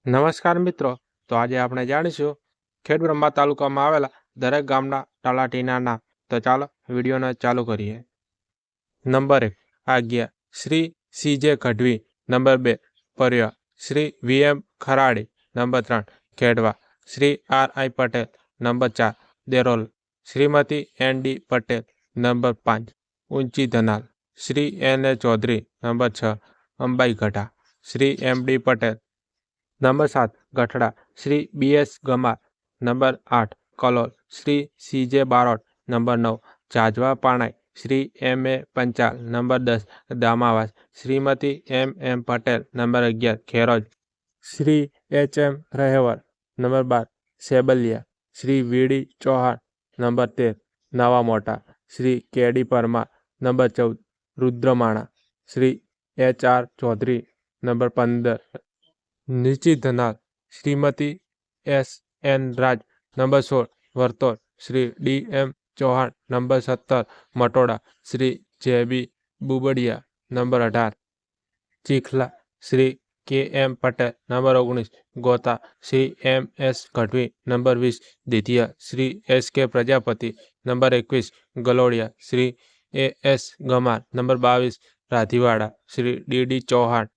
નમસ્કાર મિત્રો. તો આજે આપણે જાણીશું ખેડબ્રહ્મા તાલુકામાં આવેલા દરેક ગામના તલાટીના નામ. તો ચાલો વિડીયોને ચાલુ કરીએ. નંબર 1 આજ્ઞા શ્રી CJ ગઢવી. નંબર 2 પરવા Shri VM Kharadi. Number 3 Khedva Shri RI Patel. Number 4 Derol Shrimati ND Patel. Number 5 Unchi Dhanal Shri NA Chaudhary. Number 6 Ambai Gadha Shri MD Patel. Number 7 Gathada Shri BS Gamar. Number 8 Kalol Shri CJ Barot. Number 9 Jajva Panai Shri MA Panchal. Number 10 Damavas Shrimati MM Patel. Number 11 Kheroj Shri HM Rahevar. Number 12 Sebaliya Shri VD Chauhan. Number 13 Nava Mota Shri KD Parmar. Number 14 Rudramana Shri HR Chaudhary. Number 15 Nichi Dhanal Shrimati SN Raj. Number 16 Vartol Shri DM Chauhan. Number 17 Matoda Shri JB Bubadiya. Number 18 Chikhla Shri KM Patel. Number 19 Gota Shri MS Gadhvi. Number 20 Didhiya Shri SK Prajapati. Number 21 Galodiya Shri AS Gamar. Number 22 Radhivada Shri DD Chauhan.